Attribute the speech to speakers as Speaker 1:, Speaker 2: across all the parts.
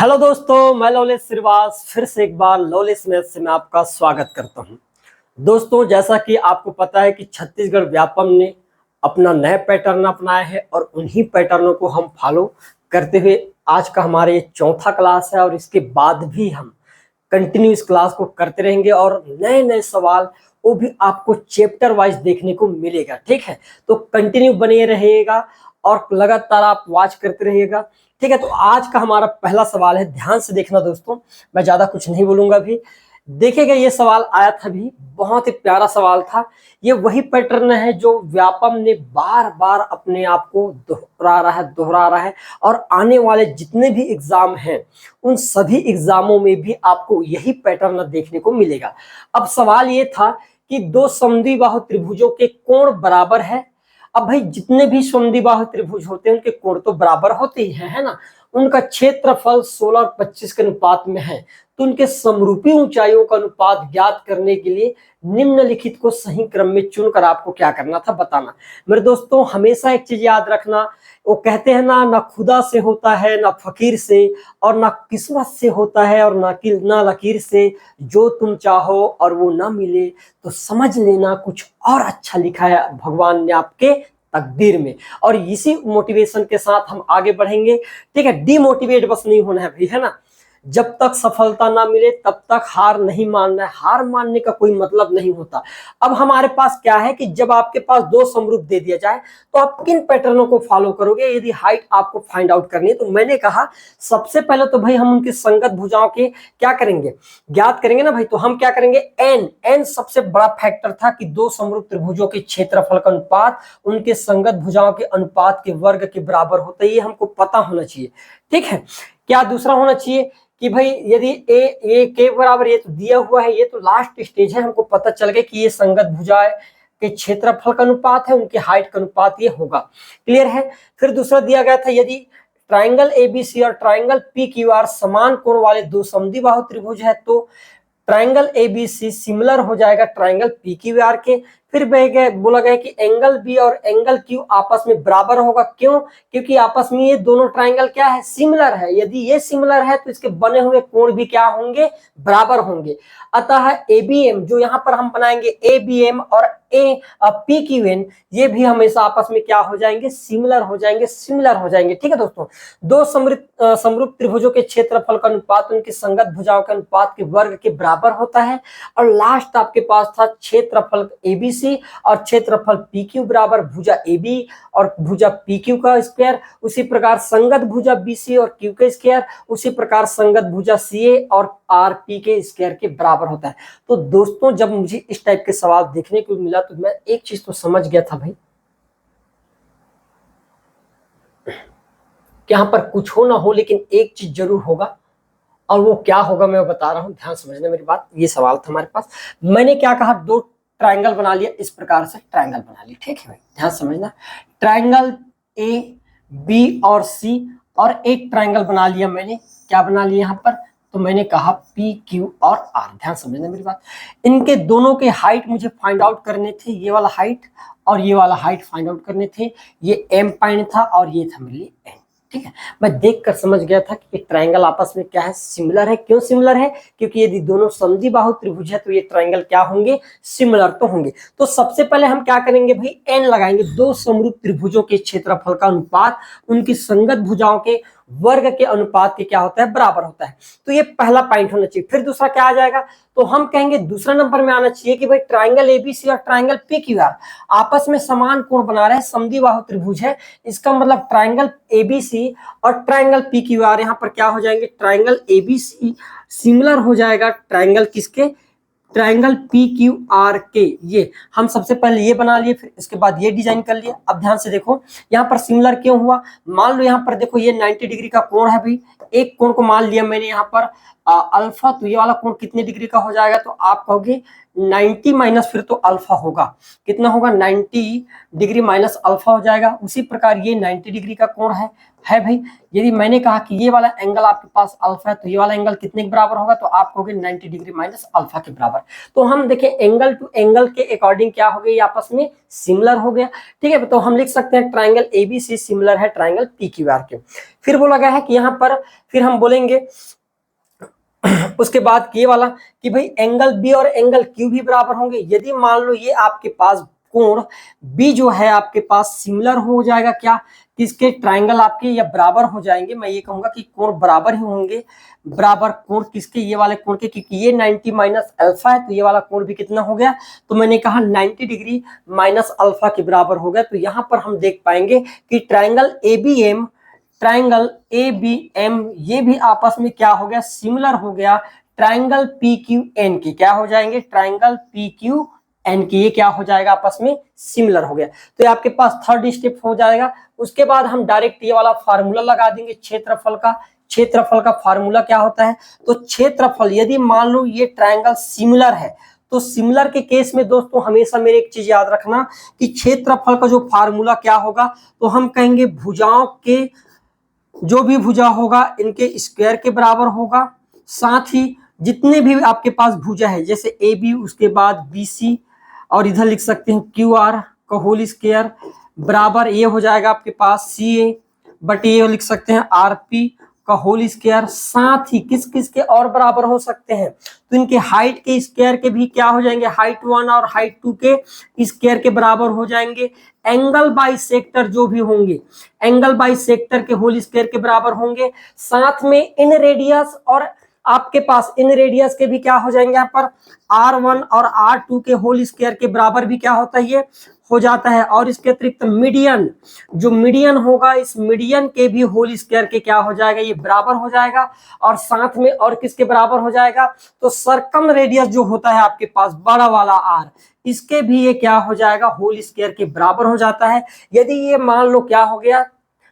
Speaker 1: Hello दोस्तों, मैं लवलेश श्रीवास फिर से एक बार लवलेश मैथ से मैं आपका स्वागत करता हूं। दोस्तों, जैसा कि आपको पता है कि छत्तीसगढ़ व्यापम ने अपना नया पैटर्न अपनाया है और उन्हीं पैटर्नों को हम फॉलो करते हुए आज का हमारा ये चौथा क्लास है और इसके बाद भी हम कंटिन्यू इस क्लास को करते रहेंगे और नए नए सवाल वो भी आपको चैप्टर वाइज देखने को मिलेगा। ठीक है, तो कंटिन्यू बने रहिएगा और लगातार आप वॉच करते रहिएगा। ठीक है, तो आज का हमारा पहला सवाल है, ध्यान से देखना दोस्तों, मैं ज्यादा कुछ नहीं बोलूंगा अभी। देखिएगा, ये सवाल आया था भी, बहुत ही प्यारा सवाल था। ये वही पैटर्न है जो व्यापम ने बार बार अपने आप को दोहरा रहा है और आने वाले जितने भी एग्जाम हैं उन सभी एग्जामों में भी आपको यही पैटर्न देखने को मिलेगा। अब सवाल ये था कि दो समद्विबाहु त्रिभुजों के कोण बराबर है। अब भाई, जितने भी समद्विबाहु त्रिभुज होते हैं उनके कोण तो बराबर होते ही हैं, है ना। उनका क्षेत्रफल 16 और 25 के अनुपात में है, तो उनके समरूपी ऊंचाइयों का अनुपात ज्ञात करने के लिए निम्नलिखित को सही क्रम में चुनकर आपको क्या करना था, बताना। मेरे दोस्तों, हमेशा एक चीज याद रखना, वो कहते हैं ना खुदा से होता है ना फकीर से, और ना किस्मत से होता है और ना लकीर से, जो तुम चाहो और वो ना मिले तो समझ लेना कुछ और अच्छा लिखा है भगवान ने आपके तकदीर में। और इसी मोटिवेशन के साथ हम आगे बढ़ेंगे। ठीक है, डिमोटिवेट बस नहीं होना है भाई, है ना। जब तक सफलता ना मिले तब तक हार नहीं मानना है, हार मानने का कोई मतलब नहीं होता। अब हमारे पास क्या है कि जब आपके पास दो समरूप दे दिया जाए तो आप किन पैटर्नों को फॉलो करोगे यदि हाइट आपको फाइंड आउट करनी है। तो मैंने कहा सबसे पहले तो भाई हम उनकी संगत भुजाओं के क्या करेंगे, ज्ञात करेंगे ना भाई। तो हम क्या करेंगे, एन सबसे बड़ा फैक्टर था कि दो समरूप त्रिभुजों के क्षेत्रफल का अनुपात उनके संगत भुजाओं के अनुपात के वर्ग के बराबर होता है, ये हमको पता होना चाहिए। ठीक है, क्या दूसरा होना चाहिए कि भाई यदि ए के बराबर, ये तो दिया हुआ है, ये तो लास्ट स्टेज है, हमको पता चल गया कि ये संगत भुजा के क्षेत्रफल का अनुपात है, उनके हाइट का अनुपात ये होगा। क्लियर है। फिर दूसरा दिया गया था, यदि ट्राइंगल एबीसी और ट्राइंगल पीक्यूआर समान कोण वाले दो समद्विबाहु त्रिभुज है तो ट्राइंगल एबीसी सिमिलर हो जाएगा ट्राइंगल पीक्यूआर के। फिर बोला गया कि एंगल बी और एंगल क्यू आपस में बराबर होगा। क्यों? क्योंकि आपस में ये दोनों ट्राइंगल क्या है, सिमिलर है। यदि ये सिमिलर है तो इसके बने हुए कोण भी क्या होंगे, बराबर होंगे। अतः एबीएम जो यहाँ पर हम बनाएंगे, एबीएम और पीक्यूएन, ये भी हमेशा आपस में क्या हो जाएंगे, सिमिलर हो जाएंगे। ठीक है दोस्तों, दो समरूप त्रिभुजों के क्षेत्रफल का अनुपात उनकी संगत भुजाओं के अनुपात के वर्ग के बराबर होता है। और लास्ट आपके पास था क्षेत्रफल एबीसी और क्षेत्रफल पीक्यू बराबर भुजा एबी और भुजा पीक्यू का स्क्वायर, उसी प्रकार संगत भुजा बीसी और क्यू के स्क्वायर, उसी प्रकार संगत भुजा सीए और आर पी के स्क्वायर के बराबर होता है। तो दोस्तों, जब मुझे इस टाइप के सवाल देखने को मिला तो मैं एक चीज तो समझ गया था भाई, कि यहां पर कुछ हो ना हो लेकिन एक चीज जरूर होगा, और वो क्या होगा मैं बता रहा हूं, ध्यान समझना मेरी बात। ये सवाल था हमारे पास, मैंने क्या कहा, दो ट्राइंगल बना लिया, इस प्रकार से ट्राइंगल बना लिया। ठीक है भाई, ध्यान समझना, ट्राइंगल ए बी और सी, और एक ट्राइंगल बना लिया मैंने, क्या बना लिया यहाँ पर, तो मैंने कहा पी क्यू और आर। ध्यान समझना मेरी बात, इनके दोनों के हाइट मुझे फाइंड आउट करने थे, ये वाला हाइट और ये वाला हाइट फाइंड आउट करने थे। ये एम पॉइंट था और ये था मेरे लिए एन। ठीक है, मैं देखकर समझ गया था कि ये ट्रायंगल आपस में क्या है, सिमिलर है। क्यों सिमिलर है? क्योंकि यदि दोनों समद्विबाहु त्रिभुज है तो ये ट्रायंगल क्या होंगे, सिमिलर तो होंगे। तो सबसे पहले हम क्या करेंगे भाई, एन लगाएंगे। दो समरूप त्रिभुजों के क्षेत्रफल का अनुपात उनकी संगत भुजाओं के वर्ग के अनुपात के क्या होता है, बराबर होता है। तो ये पहला पॉइंट होना चाहिए। फिर दूसरा क्या आ जाएगा, तो हम कहेंगे दूसरा नंबर में आना चाहिए कि भाई ट्रायंगल एबीसी और ट्रायंगल पीक्यूआर आपस में समान कोण बना रहे हैं, समद्विबाहु त्रिभुज है। इसका मतलब ट्रायंगल एबीसी और ट्रायंगल पीक्यूआर यहाँ पर क्या हो जाएंगे, ट्रायंगल एबीसी सिमिलर हो जाएगा ट्रायंगल किसके, ट्रायंगल पी क्यू आर के। ये हम सबसे पहले ये बना लिए, फिर इसके बाद ये डिजाइन कर लिया। अब ध्यान से देखो, यहाँ पर सिमिलर क्यों हुआ, मान लो यहाँ पर देखो ये 90 डिग्री का कोण है भाई, एक कोण को मान लिया मैंने यहाँ पर अल्फा, तो ये वाला कोण कितने डिग्री का हो जाएगा, तो आप कहोगे 90 माइनस फिर तो अल्फा होगा, कितना होगा 90 डिग्री माइनस अल्फा हो जाएगा। उसी प्रकार ये 90 डिग्री का कोण है, है भाई। यदि मैंने कहा कि ये वाला एंगल आपके पास अल्फा है तो ये वाला एंगल कितने के बराबर होगा, तो आप कहोगे 90 डिग्री माइनस अल्फा के बराबर। तो हम देखें एंगल टू एंगल के अकॉर्डिंग क्या हो गया, ये आपस में सिमिलर हो गया। ठीक है, तो हम लिख सकते हैं ट्राइंगल एबीसी सिमिलर है ट्राइंगल पीक्यूआर के। फिर बोला गया है कि यहाँ पर फिर हम बोलेंगे उसके बाद ये वाला कि भाई एंगल बी और एंगल क्यू भी बराबर होंगे। यदि मान लो ये आपके पास कोण बी जो है आपके पास सिमिलर हो जाएगा, क्या किसके, ट्राइंगल आपके या बराबर हो जाएंगे। मैं ये कहूंगा कि कोण बराबर ही होंगे, बराबर कोण किसके, ये वाले कोण के, क्योंकि ये 90 माइनस अल्फा है तो ये वाला कोण भी कितना हो गया, तो मैंने कहा 90 डिग्री माइनस अल्फा के बराबर हो गया। तो यहाँ पर हम देख पाएंगे कि ट्राइंगल एबीएम, ट्राइंगल एबीएम ये भी आपस में क्या हो गया, सिमिलर हो गया ट्राइंगल पीक्यूएन के। क्या हो जाएंगे, ट्राइंगल पीक्यूएन के, ये क्या हो जाएगा, आपस में सिमिलर हो गया। तो ये आपके पास थर्ड स्टेप हो जाएगा। उसके बाद हम डायरेक्ट ये वाला फार्मूला लगा देंगे क्षेत्रफल का। क्षेत्रफल का फार्मूला क्या होता है, तो क्षेत्रफल यदि मान लो ये ट्राइंगल सिमिलर है तो सिमिलर के केस में दोस्तों हमेशा मेरे एक चीज याद रखना कि क्षेत्रफल का जो फार्मूला क्या होगा, तो हम कहेंगे भुजाओं के, जो भी भुजा होगा इनके स्क्वायर के बराबर होगा। साथ ही जितने भी आपके पास भुजा है जैसे ए बी, उसके बाद बी सी, और इधर लिख सकते हैं क्यू आर का होल स्क्वायर बराबर ये हो जाएगा आपके पास सी ए, बट ये लिख सकते हैं आर पी का होल स्क्वायर। साथ ही किस किस के और बराबर हो सकते हैं, तो इनके हाइट के स्क्वायर के भी क्या हो जाएंगे, हाइट 1 और हाइट 2 के स्क्वायर के बराबर हो जाएंगे। एंगल बाई सेक्टर जो भी होंगे, एंगल बाई सेक्टर के होल स्क्वायर के बराबर होंगे। साथ में इन रेडियस और आपके पास इन रेडियस के भी क्या हो जाएंगे, यहाँ पर R1 और R2 के होल स्क्वायर के बराबर भी क्या होता है, ये हो जाता है। और इसके अतिरिक्त मीडियन, जो मीडियन होगा इस मीडियन के भी होल स्क्वायर के क्या हो जाएगा, ये बराबर हो जाएगा। और साथ में और किसके बराबर हो जाएगा, तो सर्कम रेडियस जो होता है आपके पास बड़ा वाला R, इसके भी ये क्या हो जाएगा, होल स्क्वायर के बराबर हो जाता है। यदि ये मान लो क्या हो गया,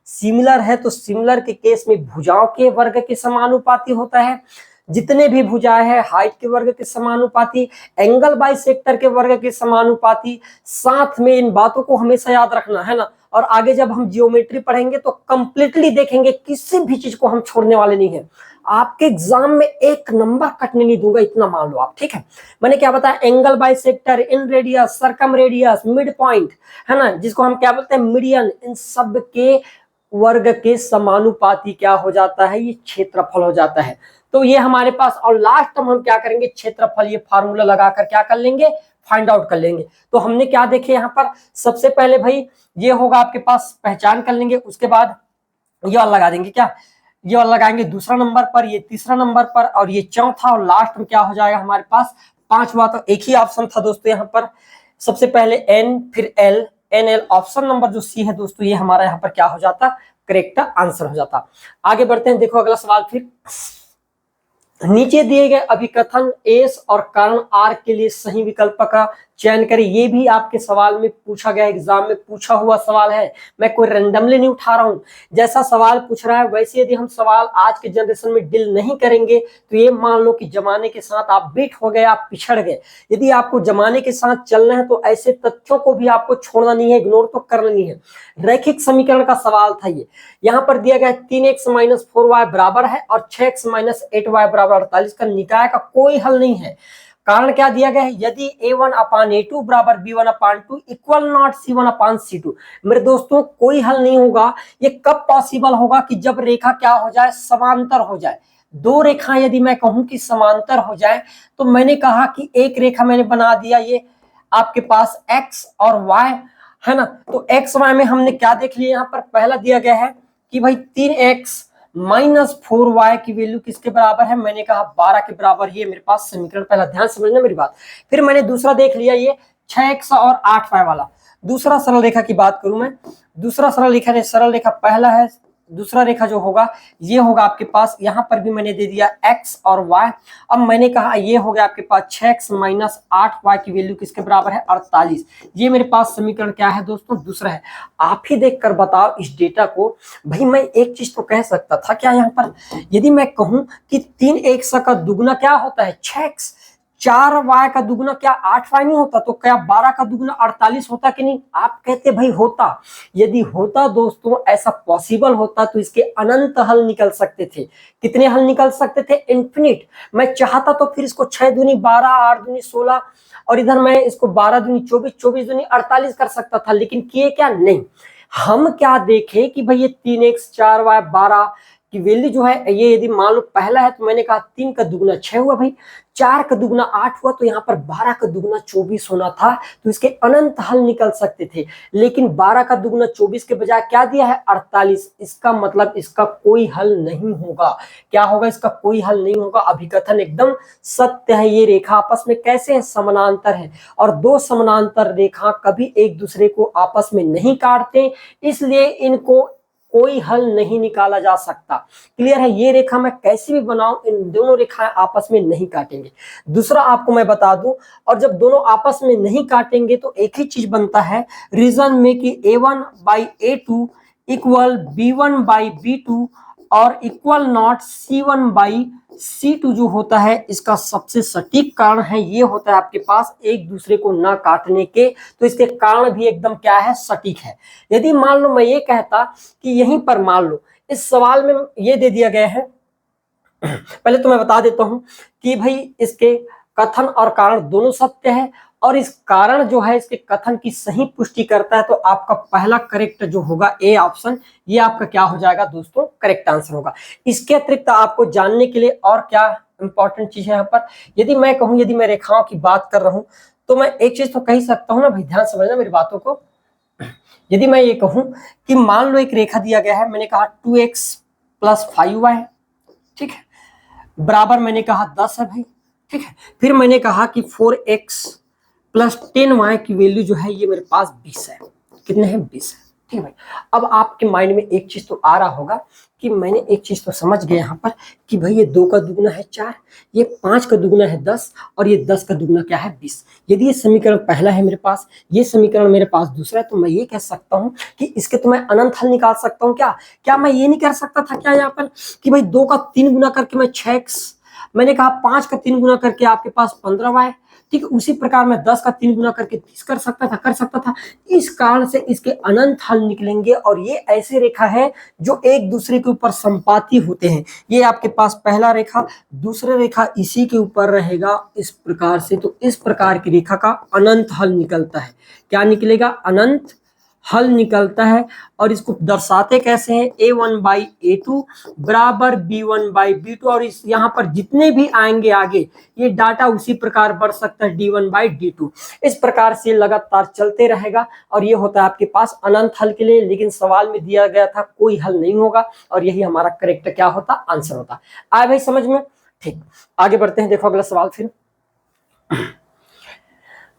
Speaker 1: सिमिलर है, तो सिमिलर के केस में भुजाओं के वर्ग के समानुपाती होता है। जितने भी भुजाएं हैं हाइट के वर्ग के समानुपाती, एंगल बाई सेक्टर के वर्ग के समानुपाती। साथ में इन बातों को हमेशा याद रखना है ना। और आगे जब हम जियोमेट्री पढ़ेंगे तो कंप्लीटली देखेंगे, किसी भी चीज को हम छोड़ने वाले नहीं है। आपके एग्जाम में एक नंबर कटने नहीं दूंगा, इतना मान लो आप, ठीक है। मैंने क्या बताया, angle by sector, in radius, circum radius, mid point, है ना, जिसको हम क्या बोलते हैं मीडियन, इन सब के वर्ग के समानुपाती क्या हो जाता है, ये क्षेत्रफल हो जाता है। तो ये हमारे पास, और लास्ट में हम क्या करेंगे, क्षेत्रफल ये फार्मूला लगाकर क्या कर लेंगे, फाइंड आउट कर लेंगे। तो हमने क्या देखे यहाँ पर, सबसे पहले भाई ये होगा आपके पास, पहचान कर लेंगे। उसके बाद ये वाला लगा देंगे, क्या ये वाला लगाएंगे दूसरा नंबर पर, ये तीसरा नंबर पर, और ये चौथा, और लास्ट में क्या हो जाएगा हमारे पास पांचवा। तो एक ही ऑप्शन था दोस्तों यहाँ पर, सबसे पहले एन फिर L, N L. Option number जो सी है दोस्तों ये हमारा यहाँ पर क्या हो जाता, करेक्ट आंसर हो जाता। आगे बढ़ते हैं, देखो अगला सवाल। फिर नीचे दिए गए अभिकथन एस और कारण आर के लिए सही विकल्प का चयन करें। ये भी आपके सवाल में पूछा गया, एग्जाम में पूछा हुआ सवाल है, मैं कोई रैंडमली नहीं उठा रहा हूं। जैसा सवाल पूछ रहा है वैसे यदि हम सवाल आज के जनरेशन में डील नहीं करेंगे तो ये मान लो कि जमाने के साथ आप बीट हो गए, आप पिछड़ गए। यदि आपको जमाने के साथ चलना है तो ऐसे तथ्यों को भी आपको छोड़ना नहीं है, इग्नोर तो करना नहीं है। रैखिक समीकरण का सवाल था ये। यहाँ पर दिया गया 3x माइनस 4y बराबर है और 6x माइनस 8y बराबर 48 का निकाय का कोई हल नहीं है। कारण क्या दिया गया है, यदि a1 अपान a2 बराबर b1 upon 2 equal not c1 upon c2। मेरे दोस्तों कोई हल नहीं होगा। ये कब पॉसिबल होगा कि जब रेखा क्या हो जाए, समांतर हो जाए। दो रेखा यदि मैं कहूं कि समांतर हो जाए, तो मैंने कहा कि एक रेखा मैंने बना दिया, ये आपके पास x और y है ना। तो x y में हमने क्या देख लिया, यहाँ पर पहला दिया गया है कि भाई 3x माइनस 4y की वैल्यू किसके बराबर है, मैंने कहा 12 के बराबर ही है मेरे पास समीकरण। पहला ध्यान समझना मेरी बात। फिर मैंने दूसरा देख लिया ये 6x और 8y वाला। दूसरा सरल रेखा की बात करूं मैं, दूसरा सरल रेखा पहला है, दूसरा रेखा जो होगा ये होगा आपके पास, यहाँ पर भी मैंने दे दिया x और y। अब मैंने कहा ये हो गया आपके पास 6x माइनस 8y की वैल्यू किसके बराबर है, 48। ये मेरे पास समीकरण क्या है दोस्तों, दूसरा है। आप ही देखकर बताओ इस डेटा को। भाई मैं एक चीज तो कह सकता था क्या यहाँ पर, यदि मैं कहूं कि 3x का दुगना क्या होता है 6x, 4y का दुगुना क्या 8y नहीं होता, तो क्या 12 का दुगुना 48 होता कि नहीं? आप कहते भाई होता। यदि होता दोस्तों, ऐसा पॉसिबल होता तो इसके अनंत हल निकल सकते थे। कितने हल निकल सकते थे? इन्फिनिट। मैं चाहता तो फिर इसको 6 दूनी 12, 8 दूनी 16, और इधर मैं इसको 12 दूनी 24, 24 दूनी 48 कर सकता था, लेकिन किए क्या? नहीं। हम क्या देखे कि भाई ये 3x 4y 12 की वैल्यू जो है, ये यदि मान लो पहला है तो मैंने कहा 3 का दुगुना 6 हुआ भाई, 4 का दुगुना 8 हुआ, तो यहाँ पर 12 का दुगुना 24 होना था, तो इसके अनंत हल निकल सकते थे। लेकिन 12 का दुगुना 24 के बजाय क्या दिया है? 48। इसका मतलब इसका कोई हल नहीं होगा। क्या होगा? इसका कोई हल नहीं होगा। अभिकथन एकदम सत्य है। ये रेखा आपस में कैसे है? समानांतर है, और दो समानांतर रेखा कभी एक दूसरे को आपस में नहीं काटते, इसलिए इनको कोई हल नहीं निकाला जा सकता। क्लियर है? ये रेखा मैं कैसी भी बनाऊं, इन दोनों रेखाएं आपस में नहीं काटेंगे। दूसरा आपको मैं बता दूं, और जब दोनों आपस में नहीं काटेंगे तो एक ही चीज बनता है रीजन में कि a1/a2 इक्वल b1/b2 और इक्वल नॉट c1/c2 जो होता है, इसका सबसे सटीक कारण है ये होता है आपके पास एक दूसरे को ना काटने के, तो इसके कारण भी एकदम क्या है? सटीक है। यदि मान लो मैं ये कहता कि यहीं पर मान लो इस सवाल में ये दे दिया गया है, पहले तो मैं बता देता हूं कि भाई इसके कथन और कारण दोनों सत्य है, और इस कारण जो है इसके कथन की सही पुष्टि करता है, तो आपका पहला करेक्ट जो होगा ए ऑप्शन, ये आपका क्या हो जाएगा दोस्तों? करेक्ट आंसर होगा। इसके अतिरिक्त आपको जानने के लिए और क्या इंपॉर्टेंट चीज है यहाँ पर, यदि मैं कहूं, यदि मैं रेखाओं की बात कर रहा हूं, तो मैं एक चीज तो कह सकता हूं ना भाई, ध्यान समझना मेरी बातों को। यदि मैं ये कहूं कि मान लो एक रेखा दिया गया है, मैंने कहा 2x + 5y है, ठीक है, बराबर मैंने कहा 10 है भाई, ठीक है। फिर मैंने कहा कि 4x + 10y की वैल्यू जो है ये मेरे पास 20 है। कितने हैं? 20 है, ठीक है भाई। अब आपके माइंड में एक चीज तो आ रहा होगा कि मैंने एक चीज तो समझ गया यहाँ पर कि भाई ये 2 का दुगुना है 4, ये 5 का दुगुना है 10, और ये 10 का दुगुना क्या है? 20। यदि ये समीकरण पहला है मेरे पास, ये समीकरण मेरे पास दूसरा है, तो मैं ये कह सकता हूँ कि इसके तो मैं अनंत हल निकाल सकता हूँ। क्या मैं ये नहीं कर सकता था क्या यहाँ पर कि भाई 2 का 3 गुना करके मैं 6x, मैंने कहा 5 का 3 गुना करके आपके पास 15y, ठीक है। उसी प्रकार मैं 10 का 3 गुना करके 30 कर सकता था। इस कारण से इसके अनंत हल निकलेंगे, और ये ऐसी रेखा है जो एक दूसरे के ऊपर संपाती होते हैं। ये आपके पास पहला रेखा, दूसरा रेखा इसी के ऊपर रहेगा इस प्रकार से, तो इस प्रकार की रेखा का अनंत हल निकलता है। क्या निकलेगा? अनंत हल निकलता है। और इसको दर्शाते कैसे हैं? a1/a2 बराबर b1/b2, और इस यहाँ पर जितने भी आएंगे आगे ये डाटा उसी प्रकार बढ़ सकता है d1/d2। इस प्रकार से लगातार चलते रहेगा, और ये होता है आपके पास अनंत हल के लिए। लेकिन सवाल में दिया गया था कोई हल नहीं होगा, और यही हमारा करेक्ट क्या होता? आंसर होता। आए भाई समझ में? ठीक, आगे बढ़ते हैं। देखो अगला सवाल फिर।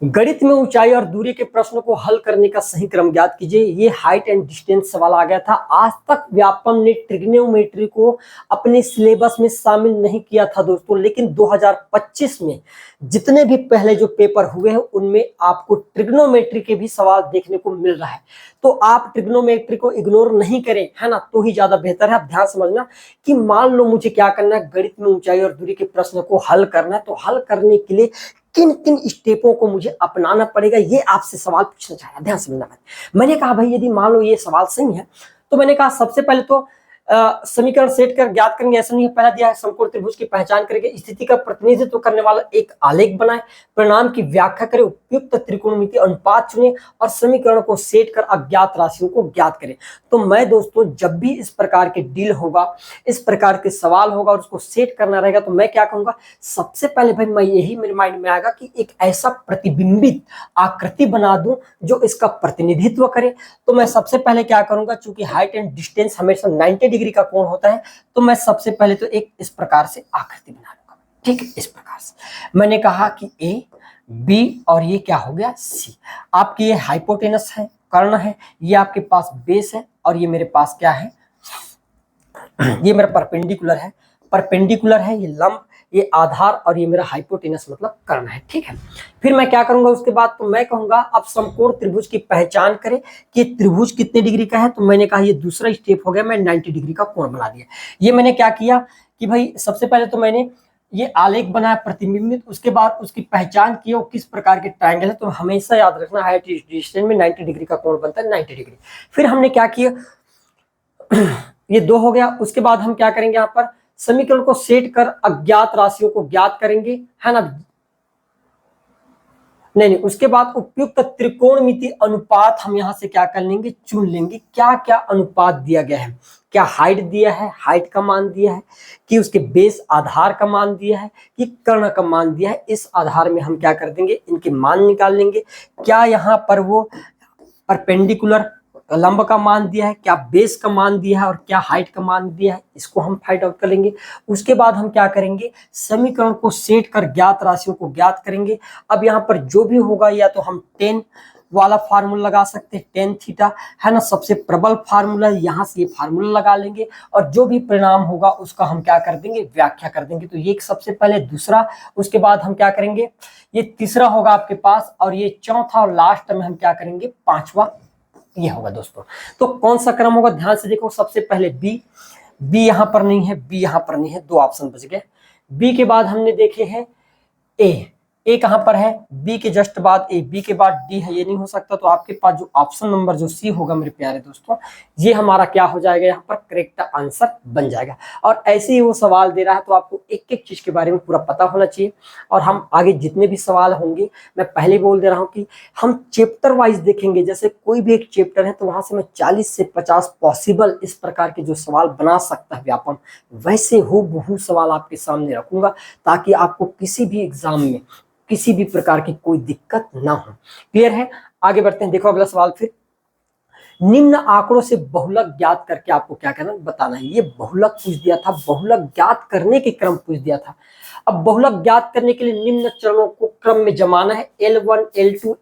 Speaker 1: गणित में ऊंचाई और दूरी के प्रश्नों को हल करने का सही क्रम ज्ञात कीजिए। ये हाइट एंड डिस्टेंस सवाल आ गया था। आज तक व्यापम ने ट्रिग्नोमेट्री को अपने सिलेबस में शामिल नहीं किया था दोस्तों, लेकिन 2025 में जितने भी पहले जो पेपर हुए हैं उनमें आपको ट्रिग्नोमेट्री के भी सवाल देखने को मिल रहा है। तो आप ट्रिग्नोमेट्री को इग्नोर नहीं करें, है ना, तो ही ज्यादा बेहतर है। आप ध्यान समझना कि मान लो मुझे क्या करना है, गणित में ऊंचाई और दूरी के प्रश्न को हल करना है, तो हल करने के लिए किन किन स्टेपों को मुझे अपनाना पड़ेगा, ये आपसे सवाल पूछना चाहा। ध्यान समझना। मैंने कहा भाई यदि मान लो ये सवाल सही है, तो मैंने कहा सबसे पहले तो समीकरण सेट कर ज्ञात करेंगे। ऐसा नहीं है, पहला दिया है समकोण त्रिभुज की पहचान करेंगे, स्थिति का प्रतिनिधित्व करने वाला एक आलेख बनाए, परिणाम की व्याख्या करें, उपयुक्त त्रिकोणमिति अनुपात चुने, और समीकरण को सेट कर अज्ञात राशियों को ज्ञात करें। तो मैं दोस्तों जब भी इस प्रकार के डील होगा, इस प्रकार के सवाल होगा और उसको सेट करना रहेगा, तो मैं क्या कहूंगा, सबसे पहले भाई मैं यही मेरे माइंड में आएगा कि एक ऐसा प्रतिबिंबित आकृति बना दूं जो इसका प्रतिनिधित्व करे। तो मैं सबसे पहले क्या करूंगा, चूंकि हाइट एंड डिस्टेंस हमेशा 90 डिग्री का कोण होता है, तो मैं सबसे पहले तो एक इस प्रकार से आकृति बना लूंगा। ठीक है, इस प्रकार से मैंने कहा कि ए बी और ये क्या हो गया सी। आपकी ये हाइपोटेनस है, कर्ण है, ये आपके पास बेस है, और ये मेरे पास क्या है, ये मेरा परपेंडिकुलर है, ये लंब, ये आधार, और ये मेरा हाइपोटेनस मतलब कर्ण है। ठीक है, फिर मैं क्या करूंगा उसके बाद, तो मैं कहूंगा अब समकोण त्रिभुज की पहचान करें कि त्रिभुज कितने डिग्री का है। तो मैंने कहा ये दूसरा स्टेप हो गया, मैं 90 डिग्री का कोण बना दिया। ये मैंने क्या किया कि भाई सबसे पहले तो मैंने ये आलेख बनाया प्रतिबिंबित, उसके बाद उसकी पहचान की वो किस प्रकार के ट्रायंगल है। तो हमेशा याद रखना हाइट डिस्टेंस में 90 डिग्री का कोण बनता है, 90 डिग्री। फिर हमने क्या किया, ये 2 हो गया। उसके बाद हम क्या करेंगे, यहाँ पर समीकरण को सेट कर अज्ञात राशियों को ज्ञात करेंगे, है ना। नहीं, उसके बाद उपयुक्त त्रिकोणमिति अनुपात हम यहां से क्या कर लेंगे, चुन लेंगे। क्या क्या अनुपात दिया गया है, क्या हाइट दिया है, हाइट का मान दिया है, कि उसके बेस आधार का मान दिया है, कि कर्ण का मान दिया है। इस आधार में हम क्या कर देंगे, इनके मान निकाल लेंगे। क्या यहाँ पर वो परपेंडिकुलर लंब का मान दिया है, क्या बेस का मान दिया है, और क्या हाइट का मान दिया है, इसको हम फाइंड आउट कर लेंगे। उसके बाद हम क्या करेंगे, समीकरण को सेट कर ज्ञात राशियों को ज्ञात करेंगे। अब यहाँ पर जो भी होगा, या तो हम टेन वाला फार्मूला लगा सकते हैं, टेन थीटा, है ना, सबसे प्रबल फार्मूला, यहाँ से ये फार्मूला लगा लेंगे, और जो भी परिणाम होगा उसका हम क्या कर देंगे, व्याख्या कर देंगे। तो ये सबसे पहले दूसरा, उसके बाद हम क्या करेंगे, ये तीसरा होगा आपके पास, और ये चौथा, और लास्ट में हम क्या करेंगे, पांचवा, ये होगा दोस्तों। तो कौन सा क्रम होगा, ध्यान से देखो। सबसे पहले बी यहां पर नहीं है, बी यहां पर नहीं है, 2 ऑप्शन बच गए। बी के बाद हमने देखे हैं ए कहां पर है, बी के जस्ट बाद ए, बी के बाद डी है, ये नहीं हो सकता। तो आपके पास जो ऑप्शन नंबर जो सी होगा मेरे प्यारे दोस्तों, ये हमारा क्या हो जाएगा, यहाँ पर करेक्ट आंसर बन जाएगा। और ऐसे ही वो सवाल दे रहा है, तो आपको एक एक चीज के बारे में पूरा पता होना चाहिए। और हम आगे जितने भी सवाल होंगे, मैं पहले बोल दे रहा हूँ कि हम चैप्टर वाइज देखेंगे। जैसे कोई भी एक चैप्टर है, तो वहां से मैं 40 से 50 पॉसिबल इस प्रकार के जो सवाल बना सकता है व्यापम, वैसे हूबहू सवाल आपके सामने रखूंगा, ताकि आपको किसी भी एग्जाम में किसी भी प्रकार की कोई दिक्कत ना हो। क्लियर है, आगे बढ़ते हैं। देखो अगला सवाल, फिर निम्न आंकड़ों से बहुलक ज्ञात करके आपको क्या करना, बताना है। ये बहुलक पूछ दिया था, बहुलक ज्ञात करने के क्रम पूछ दिया था। अब बहुलक ज्ञात करने के लिए निम्न चरणों को क्रम में जमाना है। L1 L2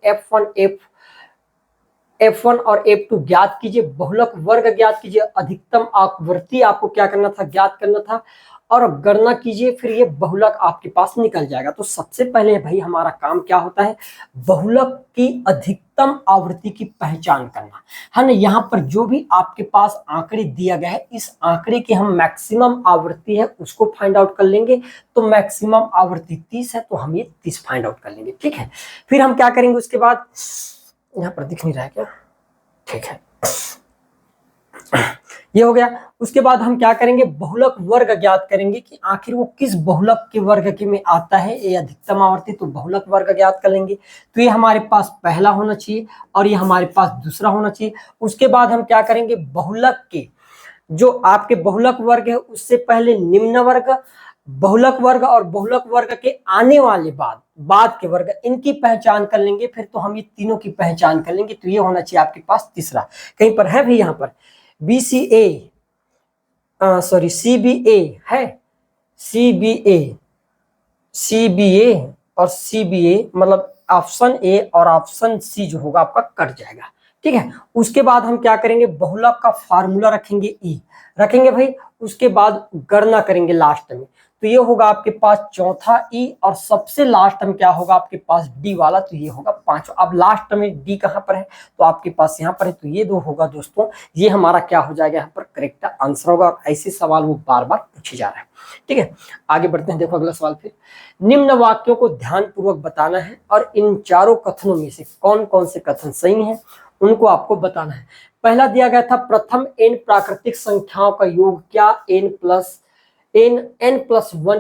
Speaker 1: F1 और F2 ज्ञात कीजिए, बहुलक वर्ग ज्ञात कीजिए, अधिकतम आवृत्ति आपको क्या करना था, ज्ञात करना था, और गणना कीजिए। फिर ये बहुलक आपके पास निकल जाएगा। तो सबसे पहले भाई हमारा काम क्या होता है, बहुलक की अधिकतम आवृत्ति की पहचान करना है ना। यहाँ पर जो भी आपके पास आंकड़े दिया गया है, इस आंकड़े की हम मैक्सिमम आवृत्ति है उसको फाइंड आउट कर लेंगे। तो मैक्सिमम आवृत्ति 30 है, तो हम ये 30 फाइंड आउट कर लेंगे, ठीक है। फिर हम क्या करेंगे, उसके बाद यहाँ पर दिख नहीं रहा है क्या, ठीक है, ये हो गया। उसके बाद हम क्या करेंगे, बहुलक वर्ग ज्ञात करेंगे कि आखिर वो किस बहुलक के वर्ग के में आता है, ये अधिकतम आवृत्ति। तो बहुलक वर्ग ज्ञात कर लेंगे। तो ये हमारे पास पहला होना चाहिए, और ये हमारे पास दूसरा होना चाहिए। उसके बाद हम क्या करेंगे, बहुलक के जो आपके बहुलक वर्ग है, उससे पहले निम्न वर्ग, बहुलक वर्ग और बहुलक वर्ग के आने वाले बाद के वर्ग, इनकी पहचान कर लेंगे। फिर तो हम ये तीनों की पहचान कर लेंगे। तो ये होना चाहिए आपके पास तीसरा। कहीं पर है भी, यहाँ पर BCA सॉरी CBA है, CBA और CBA, मतलब ऑप्शन ए और ऑप्शन सी जो होगा आपका कट जाएगा, ठीक है। उसके बाद हम क्या करेंगे, बहुलक का फार्मूला रखेंगे, ई रखेंगे भाई। उसके बाद गणना करेंगे लास्ट में। तो ये होगा आपके पास चौथा ई, और सबसे लास्ट में क्या होगा आपके पास, डी वाला। तो ये होगा 5। अब लास्ट में डी कहां पर है, तो आपके पास यहाँ पर है। तो ये 2 होगा दोस्तों, ये हमारा क्या हो जाएगा, यहाँ पर करेक्ट आंसर होगा। और ऐसे सवाल वो बार बार पूछे जा रहे हैं, ठीक है। आगे बढ़ते हैं, देखो अगला सवाल। फिर निम्न वाक्यों को ध्यान पूर्वक बताना है, और इन चारों कथनों में से कौन कौन से कथन सही हैं उनको आपको बताना है। पहला दिया गया था, प्रथम n प्राकृतिक संख्याओं का योग क्या n+1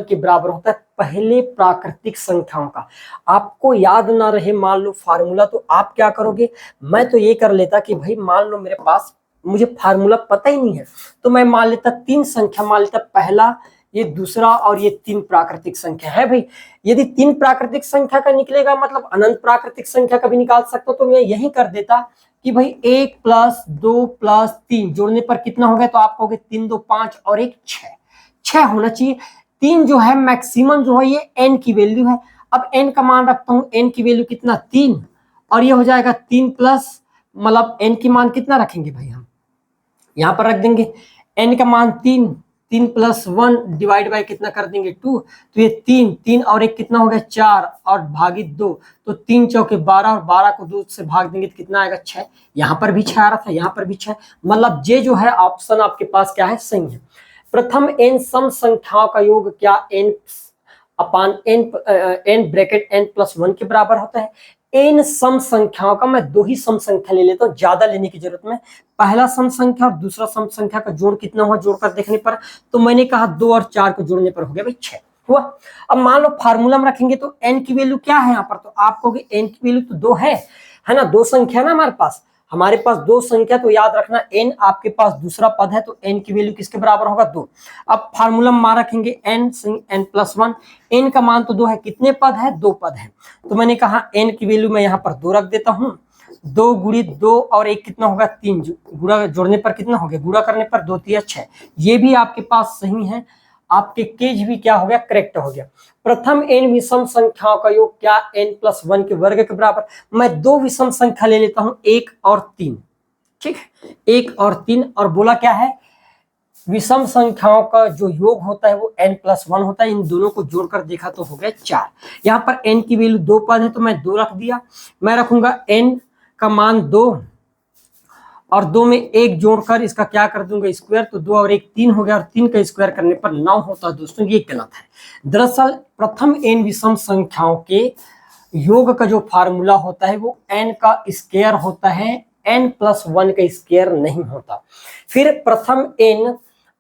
Speaker 1: के बराबर होता है। पहले प्राकृतिक संख्याओं का आपको याद ना रहे, मान लो फार्मूला, तो आप क्या करोगे, मैं तो ये कर लेता कि भाई मान लो मेरे पास, मुझे फार्मूला पता ही नहीं है, तो मैं मान लेता 3 संख्या मान लेता, पहला, ये दूसरा, और ये 3 प्राकृतिक संख्या है भाई। यदि 3 प्राकृतिक संख्या का निकलेगा, मतलब अनंत प्राकृतिक संख्या का भी निकाल सकता, तो मैं यही कर देता कि भाई 1 + 2 + 3 जोड़ने पर कितना हो गया। तो आप कहोगे 3 2 5 और 1 6 होना चाहिए। 3 जो है मैक्सिमम जो है, ये n की वैल्यू है। अब n का मान रखता हूं, n की वैल्यू कितना, 3, और ये हो जाएगा 3 प्लस, मतलब n की मान कितना रखेंगे भाई, हम यहां पर रख देंगे n का मान 3 + 1 डिवाइड बाय कितना कर देंगे, 2। तो ये 3 और 1 कितना हो गया, 4, और भागित 2। तो 3 चौके 12, और 12 को 2 से भाग देंगे तो कितना आएगा, 6। यहाँ पर भी 6 आ रहा था, यहाँ पर भी 6, मतलब ये जो है ऑप्शन आपके पास क्या है, सही है। प्रथम n सम संख्याओं का योग क्या, n अपान n ब्रैकेट n+1 के बराबर होता है। n सम संख्याओं का मैं दो ही सम संख्या ले लेता हूँ, ज्यादा लेने की जरूरत में। पहला सम संख्या और दूसरा सम संख्या का जोड़ कितना हुआ जोड़कर देखने पर, तो मैंने कहा 2 और 4 को जोड़ने पर हो गया भाई 6 हुआ। अब मान लो फार्मूला में रखेंगे तो n की वैल्यू क्या है यहाँ पर, तो आप कहोगे n की वैल्यू तो 2 है ना, दो संख्या ना हमारे पास दो संख्या, तो याद रखना n आपके पास दूसरा पद है तो n की वैल्यू किसके बराबर होगा 2। अब फार्मूला में मान रखेंगे n+1, n का मान तो 2 है, कितने पद है 2 पद है, तो मैंने कहा n की वैल्यू मैं यहाँ पर 2 रख देता हूँ। 2 गुणित 2 और 1 कितना होगा 3, गुणा जोड़ने पर कितना हो गया, गुणा करने पर 2 3 6, ये भी आपके पास सही है, आपके केज भी क्या हो गया करेक्ट हो गया। प्रथम n विषम संख्याओं का योग क्या n+1 के वर्ग के बराबर, मैं दो विषम संख्या ले लेता हूं 1 और 3, ठीक है 1 और 3, और बोला क्या है विषम संख्याओं का जो योग होता है वो n+1 होता है, इन दोनों को जोड़कर देखा तो हो गया 4। यहाँ पर n की वैल्यू 2 पद है तो मैं 2 रख दिया, मैं रखूंगा n का मान 2 और 2 में 1 जोड़कर इसका क्या कर दूंगा स्क्वायर, तो 2 और 1 3 हो गया, और 3 का स्क्वायर करने पर 9 होता है। दोस्तों ये गलत है। दरअसल प्रथम n विषम संख्याओं के योग का जो फार्मूला होता है वो n का स्क्वायर होता है, n+1 का स्क्वायर नहीं होता। फिर प्रथम n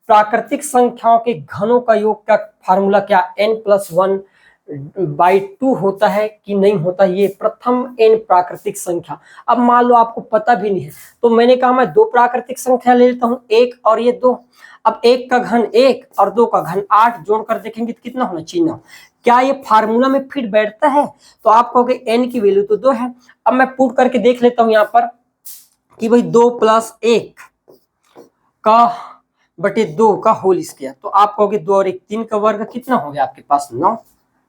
Speaker 1: प्राकृतिक संख्याओं के घनों का योग का फार्मूला क्या n+1/2 होता है कि नहीं होता, ये प्रथम n प्राकृतिक संख्या। अब मान लो आपको पता भी नहीं है तो मैंने कहा मैं दो प्राकृतिक संख्या ले लेता हूं, 1 और ये 2। अब 1 का घन 1 और 2 का घन 8 जोड़कर देखेंगे तो कितना होना चाहिए 9। क्या ये फार्मूला में फिट बैठता है, तो आप कहोगे n की वैल्यू तो 2 है। अब मैं पुट करके देख लेता हूं यहाँ पर कि भाई 2 + 1 का बटे 2 का होल स्क्वायर, तो आप कहोगे 2 और 1 3 का वर्ग कितना हो गया आपके पास 9,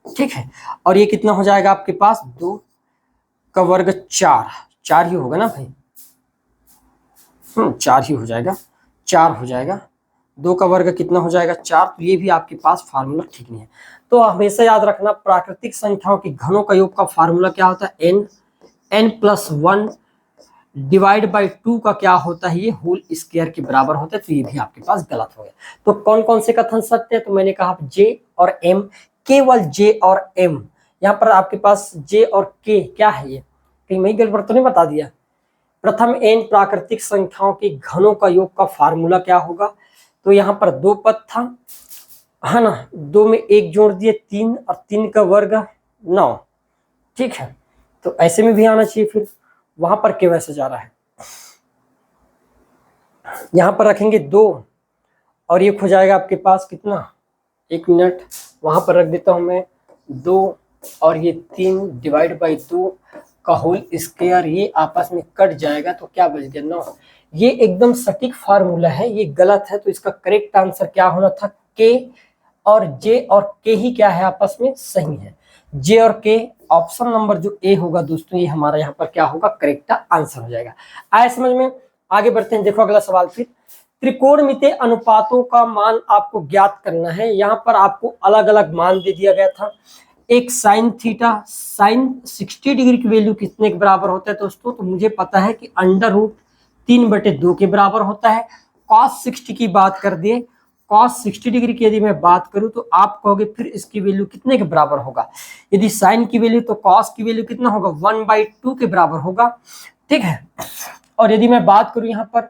Speaker 1: ठीक है। और ये कितना हो जाएगा आपके पास 2 का वर्ग 4 ही होगा ना भाई, 4 ही हो जाएगा, 4 हो जाएगा। 2 का वर्ग कितना हो जाएगा 4, तो ये भी आपके पास फार्मूला ठीक नहीं है। तो हमेशा याद रखना प्राकृतिक संख्याओं के घनों का योग का फार्मूला क्या होता है n+1 डिवाइड बाई 2 का क्या होता है ये होल स्क्वायर के बराबर होता है, तो ये भी आपके पास गलत हो गया। तो कौन कौन से कथन सत्य है, तो मैंने कहा J और M, केवल J और M। यहाँ पर आपके पास J और K क्या है, ये कहीं मैं गड़बड़ तो नहीं बता दिया। प्रथम n प्राकृतिक संख्याओं के घनों का योग का फार्मूला क्या होगा, तो यहाँ पर 2 पद था है ना, 2 में 1 जोड़ दिए 3 और 3 का वर्ग 9, ठीक है। तो ऐसे में भी आना चाहिए, फिर वहां पर क्यों ऐसे जा रहा है, यहां पर रखेंगे 2 और ये हो जाएगा आपके पास कितना, 1 मिनट वहां पर रख देता हूं मैं 2 और ये 3 डिवाइड बाई 2 का होल स्क्वायर, ये आपस में कट जाएगा तो क्या बच गया 9। ये एकदम सटीक फार्मूला है, ये गलत है, तो इसका करेक्ट आंसर क्या होना था, K और J और K ही क्या है आपस में सही है। J और K ऑप्शन नंबर जो A होगा दोस्तों, ये हमारा यहाँ पर क्या होगा करेक्ट आंसर हो जाएगा। आए समझ में, आगे बढ़ते हैं। देखो अगला सवाल, फिर त्रिकोणमितीय अनुपातों का मान आपको ज्ञात करना है। यहाँ पर आपको अलग अलग मान दे दिया गया था। एक साइन थीटा, साइन 60 डिग्री की वैल्यू कितने के बराबर होता है दोस्तों, तो मुझे पता है कि √3/2 के बराबर होता है। cos 60 की बात कर दिए, cos 60 डिग्री की यदि मैं बात करूं तो आप कहोगे फिर इसकी वैल्यू कितने के बराबर होगा, यदि साइन की वैल्यू तो cos की वैल्यू कितना होगा 1/2 के बराबर होगा, ठीक है। और यदि मैं बात करूं यहाँ पर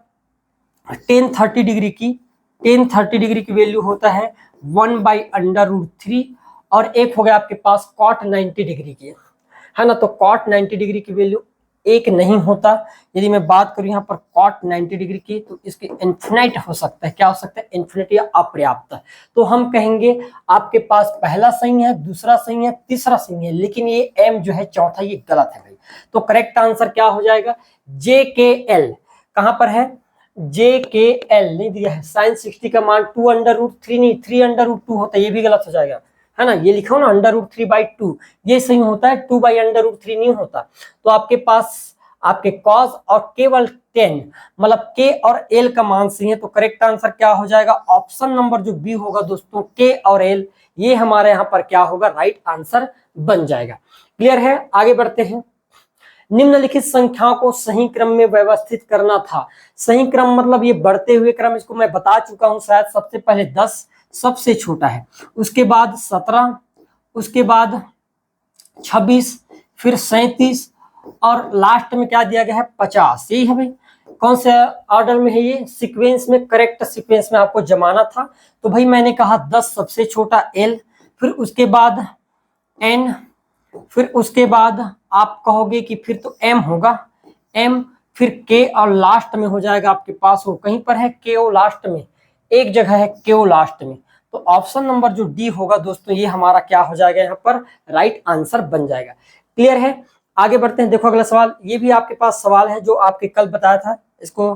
Speaker 1: tan 30 डिग्री की वैल्यू होता है 1/√3, और एक हो गया आपके पास cot 90 डिग्री की, है ना, तो cot 90 डिग्री की वैल्यू एक नहीं होता। यदि मैं बात करूं यहाँ पर cot 90 डिग्री की, तो इसके इन्फिनिट हो सकता है, क्या हो सकता है इन्फिनिट या अपर्याप्त। तो हम कहेंगे आपके पास पहला सही है, दूसरा सही है, तीसरा सही है, लेकिन ये m जो है चौथा ये गलत है भाई। तो करेक्ट आंसर क्या हो जाएगा, JKL कहां पर है, JKL नहीं दिया है। साइन 60 का मान 2√3 नहीं 3√2 होता है, ये भी गलत हो जाएगा, है ना, ये लिखो ना √3/2, ये सही होता है, 2/√3 नहीं होता। तो आपके पास आपके cos और केवल 10 मतलब K और L का मान सही है, तो करेक्ट आंसर क्या हो जाएगा, ऑप्शन नंबर जो बी होगा दोस्तों K और L, ये हमारे यहाँ पर क्या होगा राइट आंसर बन जाएगा। क्लियर है, आगे बढ़ते हैं। निम्नलिखित संख्याओं को सही क्रम में व्यवस्थित करना था। सही क्रम मतलब ये बढ़ते हुए क्रम, इसको मैं बता चुका हूं शायद। सबसे पहले 10 सबसे छोटा है, उसके बाद 17, उसके बाद 26, फिर 37 और लास्ट में क्या दिया गया है 50। यही है भाई। कौन से ऑर्डर में है ये? सीक्वेंस में, करेक्ट सीक्वेंस में आपको जमाना था। तो भाई मैंने कहा 10 सबसे छोटा L, फिर उसके बाद N, फिर उसके बाद आप कहोगे कि फिर तो M होगा, M, फिर K और लास्ट में हो जाएगा आपके पास, वो कहीं पर है KO लास्ट में, एक जगह है KO लास्ट में। तो ऑप्शन नंबर जो डी होगा दोस्तों, ये हमारा क्या हो जाएगा यहाँ पर? राइट आंसर बन जाएगा। क्लियर है? आगे बढ़ते हैं। देखो अगला सवाल, ये भी आपके पास सवाल है जो आपके कल बताया था, इसको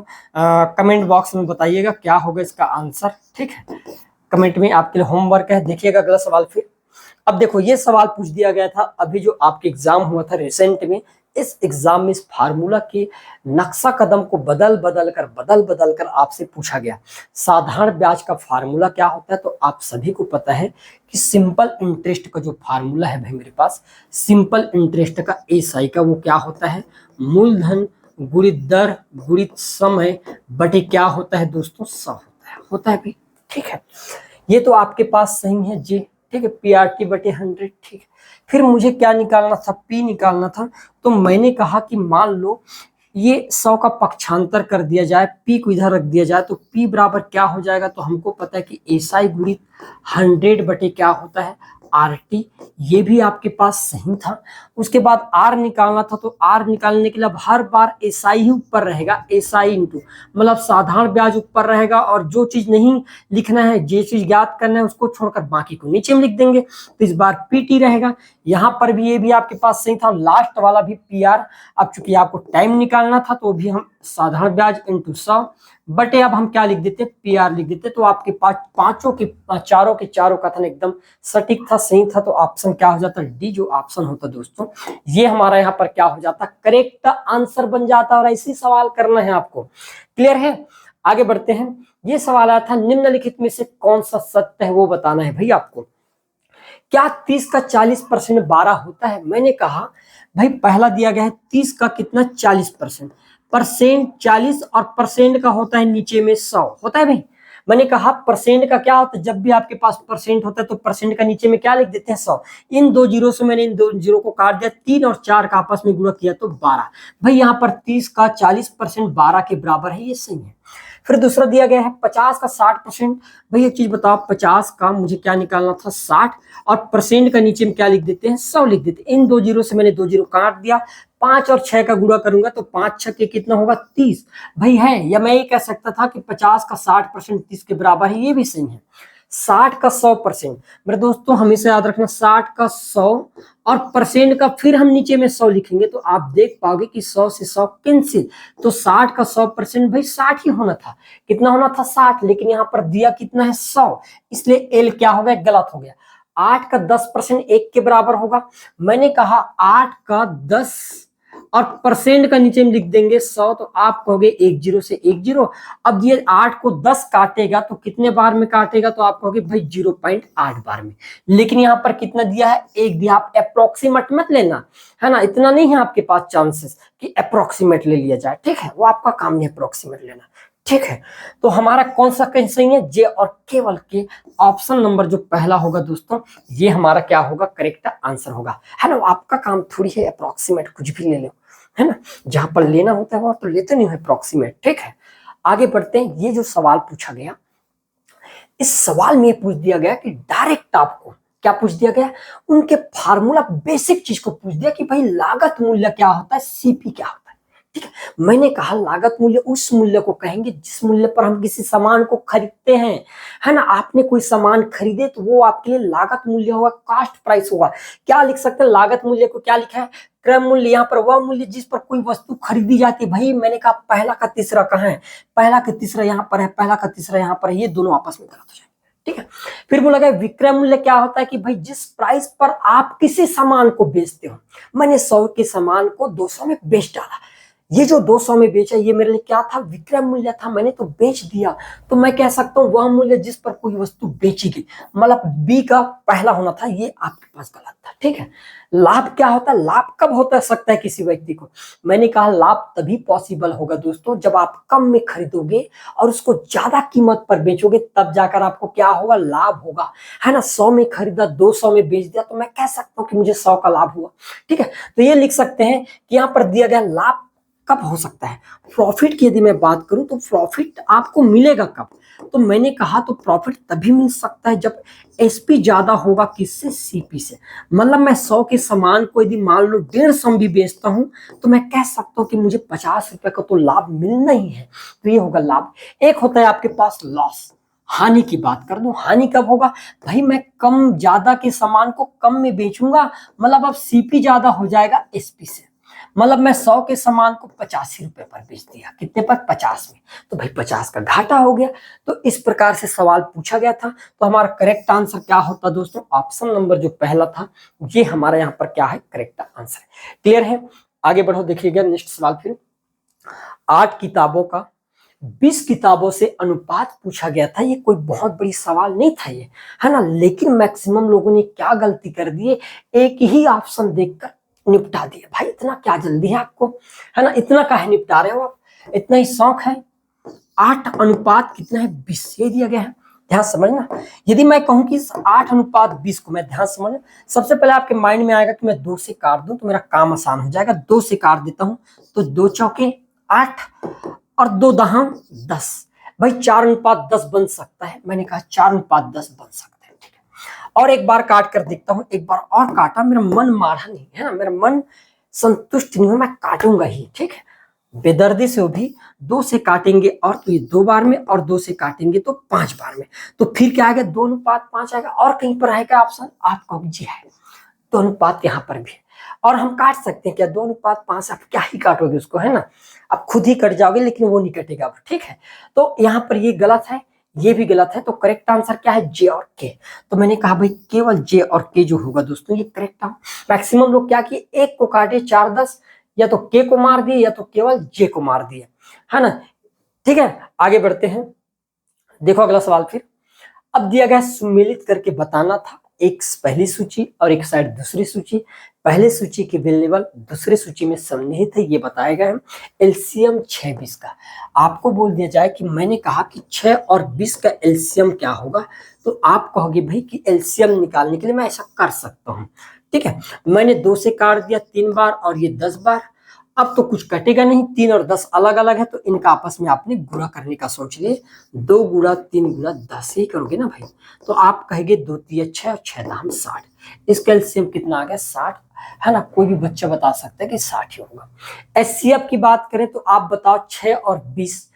Speaker 1: कमेंट बॉक्स में बताइएगा क्या होगा इसका आंसर। ठीक है, कमेंट में आपके लिए होमवर्क है। देखिएगा अगला सवाल फिर। अब देखो ये सवाल पूछ दिया गया था अभी जो आपके एग्जाम हुआ था रिसेंट में, इस एग्जाम में इस फार्मूला के नक्शा कदम को बदल बदल कर आपसे पूछा गया। साधारण ब्याज का फार्मूला क्या होता है? तो आप सभी को पता है कि सिंपल इंटरेस्ट का जो फार्मूला है भाई मेरे पास, सिंपल इंटरेस्ट का एसआई का वो क्या होता है? मूलधन गुणित दर गुणित समय बटे क्या होता है दोस्तों? 100 होता है भाई। ठीक है, ये तो आपके पास सही है जी। ठीक है, PRT बटे 100। ठीक है, फिर मुझे क्या निकालना था? P निकालना था। तो मैंने कहा कि मान लो ये 100 का पक्षांतर कर दिया जाए, P को इधर रख दिया जाए, तो P बराबर क्या हो जाएगा? तो हमको पता है कि SI गुणित 100 बटे क्या होता है? RT। ये भी आपके पास सही था। उसके बाद R निकालना था, तो R निकालने के लिए अब हर बार SI ही ऊपर रहेगा, SI इंटू मतलब साधारण ब्याज ऊपर रहेगा, और जो चीज नहीं लिखना है, जो चीज ज्ञात करना है उसको छोड़कर बाकी को नीचे में लिख देंगे। तो इस बार PT रहेगा। यहाँ पर भी ये भी आपके पास सही था। लास्ट वाला भी PR। अब चूंकि आपको टाइम निकालना था तो भी हम साधारण ब्याज इंटू 100 बटे अब हम क्या लिख देते? PR लिख देते। तो आपके पास पांचों के चारों कथन एकदम सटीक था, सही था। तो ऑप्शन क्या हो जाता? डी जो ऑप्शन होता दोस्तों, ये हमारा यहाँ पर क्या हो जाता? करेक्ट आंसर बन जाता। और ऐसी सवाल करना है आपको। क्लियर है? आगे बढ़ते हैं। ये सवाल आया था, निम्नलिखित में से कौन सा सत्य है वो बताना है भाई आपको। क्या 30 का 40% 12 होता है? मैंने कहा भाई पहला दिया गया है 30 का कितना? 40%। परसेंट 40 और परसेंट का होता है नीचे में 100 होता है भाई। मैंने कहा परसेंट का क्या होता है? जब भी आपके पास परसेंट होता है तो परसेंट का नीचे में क्या लिख देते हैं? 100। इन दो जीरो से मैंने इन दो जीरो को काट दिया, 3 और 4 का आपस में गुणा किया तो 12। भाई यहाँ पर 30 का 40% 12 के बराबर है, ये सही है। फिर दूसरा दिया गया है 50 का 60%। भाई एक चीज बताओ, 50 का मुझे क्या निकालना था? 60, और परसेंट का नीचे में क्या लिख देते हैं? 100 लिख देते हैं। इन दो जीरो से मैंने दो जीरो काट दिया, 5 और 6 का गुणा करूंगा तो 5 6 के कितना होगा? 30 भाई है। या मैं ये कह सकता था कि 50 का 60% 30 के बराबर है, ये भी सही है। 60 का 100%, मेरे दोस्तों हमेशा याद रखना, 60 का 100 और परसेंट का फिर हम नीचे में 100 लिखेंगे तो आप देख पाओगे कि 100 से 100 कैंसिल। तो 60 का 100% भाई 60 ही होना था। कितना होना था? 60, लेकिन यहाँ पर दिया कितना है? 100, इसलिए एल क्या हो गया? गलत हो गया। 8 का 10% 1 के बराबर होगा। मैंने कहा 8 का 10 और परसेंट का नीचे में लिख देंगे 100, तो आप कहोगे 1 0 से 1 0। अब ये 8 को 10 काटेगा तो कितने बार में काटेगा? तो आप कहोगे भाई 0.8 बार में। लेकिन यहाँ पर कितना दिया है? 1 दिया। आप अप्रोक्सीमेट मत लेना, है ना, इतना नहीं है आपके पास चांसेस कि अप्रोक्सीमेट ले लिया जाए। ठीक है, वो आपका काम नहीं अप्रोक्सीमेट लेना। ठीक है, तो हमारा कौन सा कहीं सही है? जे और केवल के ऑप्शन नंबर जो पहला होगा दोस्तों, ये हमारा क्या होगा? करेक्ट आंसर होगा, है ना। आपका काम थोड़ी है अप्रोक्सीमेट कुछ भी ले लो, है ना। जहां पर लेना होता है वहां तो लेते नहीं है अप्रोक्सीमेट। ठीक है, आगे बढ़ते हैं। ये जो सवाल पूछा गया, इस सवाल में पूछ दिया गया कि डायरेक्ट आपको क्या पूछ दिया गया? उनके फार्मूला बेसिक चीज को पूछ दिया कि भाई लागत मूल्य क्या होता है, सीपी क्या होता है। ठीक है, मैंने कहा लागत मूल्य उस मूल्य को कहेंगे जिस मूल्य पर हम किसी सामान को खरीदते हैं, है ना। आपने कोई सामान खरीदे तो वो आपके लिए लागत मूल्य होगा, कॉस्ट प्राइस होगा। क्या लिख सकते हैं? लागत मूल्य को क्या लिखा है? क्रय मूल्य। यहाँ पर वह मूल्य जिस पर कोई वस्तु खरीदी जाती है। भाई मैंने कहा पहला का तीसरा कहाँ है? पहला का तीसरा यहाँ पर है, पहला का तीसरा यहाँ पर है, ये दोनों आपस में गलत हो जाएंगे। ठीक है, फिर बोला गया विक्रय मूल्य क्या होता है? कि भाई जिस प्राइस पर आप किसी सामान को बेचते हो। मैंने 100 के सामान को 200 में बेच डाला, ये जो 200 में बेचा ये मेरे लिए क्या था, विक्रय मूल्य था, मैंने तो बेच दिया। तो मैं कह सकता हूं वह मूल्य जिस पर कोई वस्तु बेची गई, मतलब बी का पहला होना था, ये आपके पास गलत था। ठीक है, लाभ क्या होता है, लाभ कब होता सकता है किसी व्यक्ति को, मैंने कहा लाभ तभी पॉसिबल होगा दोस्तों जब आप कम में खरीदोगे और उसको ज्यादा कीमत पर बेचोगे, तब जाकर आपको क्या होगा, लाभ होगा, है ना। 100 में खरीदा 200 में बेच दिया तो मैं कह सकता हूं कि मुझे 100 का लाभ हुआ। ठीक है, तो ये लिख सकते हैं कि यहां पर दिया गया लाभ कब हो सकता है। प्रॉफिट की यदि मैं बात करूं तो प्रॉफिट आपको मिलेगा कब, तो मैंने कहा तो प्रॉफिट तभी मिल सकता है जब एसपी ज्यादा होगा किससे, सीपी से। मतलब मैं 100 के सामान को यदि मान लो 150 में भी बेचता हूं तो मैं कह सकता हूं कि मुझे 50 रुपए का तो लाभ मिलना ही है, तो ये होगा लाभ। एक होता है आपके पास लॉस, हानि की बात कर दूं, हानि कब होगा भाई, मैं कम ज्यादा के सामान को कम में बेचूंगा, मतलब अब सीपी ज्यादा हो जाएगा एसपी से, मतलब मैं 100 के सामान को 85 रुपए पर बेच दिया, कितने पर, 50 में, तो भाई 50 का घाटा हो गया। तो इस प्रकार से सवाल पूछा गया था। तो हमारा करेक्ट आंसर क्या होता दोस्तों, ऑप्शन नंबर जो पहला था ये हमारा यहाँ पर क्या है, करेक्ट आंसर है। क्लियर है, आगे बढ़ो, देखिएगा नेक्स्ट सवाल। फिर 8 किताबों का 20 किताबों से अनुपात पूछा गया था। ये कोई बहुत बड़ी सवाल नहीं था ये, है ना, लेकिन मैक्सिमम लोगों ने क्या गलती कर दी, एक ही ऑप्शन देखकर निपटा दिया। भाई इतना क्या जल्दी है आपको, है ना, इतना काहे निपटा रहे हो आप, इतना ही शौक है। 8 अनुपात कितना है, 20 ये दिया गया है, ध्यान समझना। यदि मैं कहूं कि 8 अनुपात 20 को, मैं ध्यान समझना, सबसे पहले आपके माइंड में आएगा कि मैं 2 से काट दूं तो मेरा काम आसान हो जाएगा। 2 से काट देता हूं तो 2 चौके 8 और 2 दहाम 10, भाई 4 अनुपात 10 बन सकता है, मैंने कहा 4 अनुपात 10 बन सकता है। ठीक है, और एक बार काट कर देखता हूं, एक बार और काटा, मेरा मन मारा नहीं, है ना, मेरा मन संतुष्ट नहीं हो, मैं काटूंगा ही। ठीक है, बेदर्दी से भी 2 से काटेंगे और तो ये 2 बार में, और 2 से काटेंगे तो 5 बार में, तो फिर क्या आएगा, 2 अनुपात 5 आएगा। और कहीं पर आएगा ऑप्शन, आपका जी है 2 अनुपात यहाँ पर भी है, और हम काट सकते हैं क्या, 2 अनुपात 5, आप क्या ही काटोगे उसको, है ना, आप खुद ही कट जाओगे, लेकिन वो नहीं कटेगा। ठीक है, तो यहाँ पर ये गलत है, ये भी गलत है, तो करेक्ट आंसर क्या है, जे और के। तो मैंने कहा भाई केवल जे और के जो होगा दोस्तों ये करेक्ट है। मैक्सिमम लोग क्या किए, एक को काटे 4 10, या तो के को मार दिए या तो केवल जे को मार दिए, है ना। ठीक है, आगे बढ़ते हैं, देखो अगला सवाल। फिर अब दिया गया सुमेलित करके बताना था, एक पहली सूची और एक साइड दूसरी सूची, पहले सूची के वेरिएबल दूसरे सूची में सन्निहित है, ये बताया गया है। एलसीएम 6 20 का आपको बोल दिया जाए कि मैंने कहा कि 6 और 20 का एलसीएम क्या होगा, तो आप कहोगे भाई कि एलसीएम निकालने के लिए मैं ऐसा कर सकता हूं। ठीक है, मैंने 2 से काट दिया 3 बार और ये 10 बार, अब तो कुछ कटेगा नहीं, 3 और 10 अलग अलग है, तो इनका आपस में आपने गुणा करने का सोच लिए, 2 गुणा 3 गुणा 10 ही करोगे ना भाई, तो आप कहेंगे 2 3 6 और 6 दाम 60, इसका एलसीएम कितना आ गया 60, है ना, कोई भी बच्चा बता सकता है कि 60 ही होगा। एचसीएफ की बात करें तो आप बताओ 6 और 20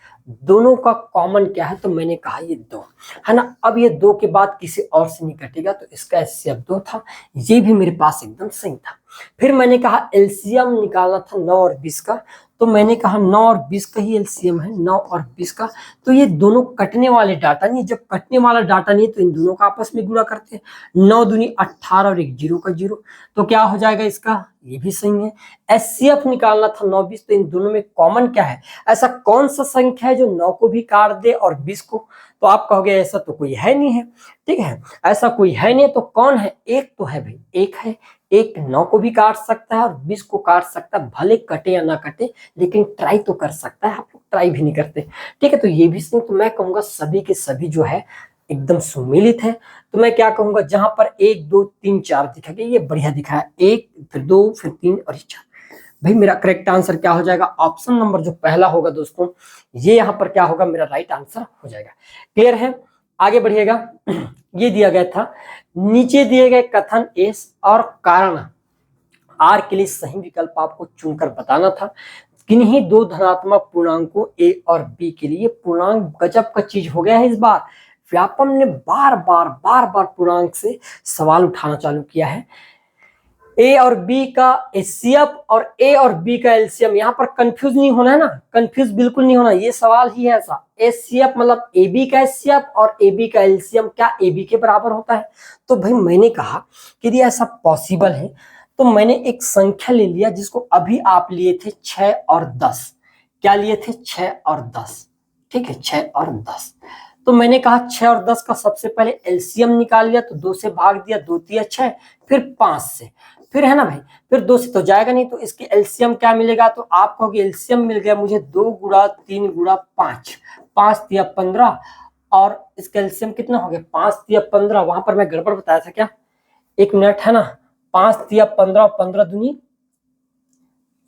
Speaker 1: दोनों का कॉमन क्या है, तो मैंने कहा ये 2, है ना। अब ये 2 के बाद किसी और से नहीं कटेगा, तो इसका एचसीएफ 2 था, ये भी मेरे पास एकदम सही था। फिर मैंने कहा एलसीएम निकालना था 9 और 20 का, तो मैंने कहा 9 और 20 का ही एलसीएम है, 9 और 20 का, तो ये दोनों कटने वाले डाटा नहीं, जब कटने वाला डाटा नहीं तो इन दोनों का आपस में गुणा करते हैं, 9 दूनी 18 और एक 0 का 0, तो क्या हो जाएगा इसका, ये भी सही है। एचसीएफ निकालना था 9 20, तो इन दोनों में कॉमन क्या है, ऐसा कौन सा संख्या है जो 9 को भी काट दे और 20 को, तो आप कहोगे ऐसा तो कोई है नहीं है। ठीक है, ऐसा कोई है नहीं, तो कौन है, एक तो है भाई, एक है, एक 9 को भी काट सकता है और 20 को काट सकता है, भले कटे या ना कटे, लेकिन ट्राई तो कर सकता है, आप लोग ट्राई भी नहीं करते। ठीक है, तो ये भी सही, तो मैं कहूंगा सभी के सभी जो है एकदम सुमेलित है। तो मैं क्या कहूंगा, जहां पर 1 2 3 4 दिखा गया, ये बढ़िया दिखा है, 1 फिर 2 फिर 3 और 4, भाई मेरा करेक्ट आंसर क्या हो जाएगा, ऑप्शन नंबर जो पहला होगा दोस्तों, ये यहाँ पर क्या होगा, मेरा राइट आंसर हो जाएगा। क्लियर है, आगे बढ़िएगा। ये दिया गया था, नीचे दिए गए कथन एस और कारण आर के लिए सही विकल्प आपको चुनकर बताना था। किन्हीं 2 धनात्मक पूर्णांकों ए और बी के लिए, पूर्णांक गजब का चीज हो गया है इस बार, व्यापम ने बार बार पूर्णांक से सवाल उठाना चालू किया है। ए और बी का एचसीएफ और ए और बी का एलसीएम, यहां पर कंफ्यूज नहीं होना है ना, कंफ्यूज बिल्कुल नहीं होना, ये सवाल ही है ऐसा। एचसीएफ मतलब ए बी का एचसीएफ और ए बी का एलसीएम क्या ए बी के बराबर होता है, तो भाई मैंने कहा कि यदि ऐसा पॉसिबल है तो मैंने एक संख्या ले लिया जिसको अभी आप लिए थे 6 और 10, क्या लिए थे, 6 और 10। ठीक है, 6 और 10। तो मैंने कहा 6 और 10 का सबसे पहले एलसीएम निकाल लिया, तो 2 से भाग दिया, 2 तिया 6, फिर 5 से, फिर है ना भाई, फिर 2 से तो जाएगा नहीं, तो इसके एलसीएम क्या मिलेगा, तो आप कहोगे एलसीएम मिल गया मुझे 2 गुणा 3 गुणा 5, 5 तिया 15, और इसका एलसीएम कितना हो गया, 5 तिया 15। वहां पर मैं गड़बड़ बताया था क्या, 1 मिनट, है ना, 5 तिया 15, 15 दूनी,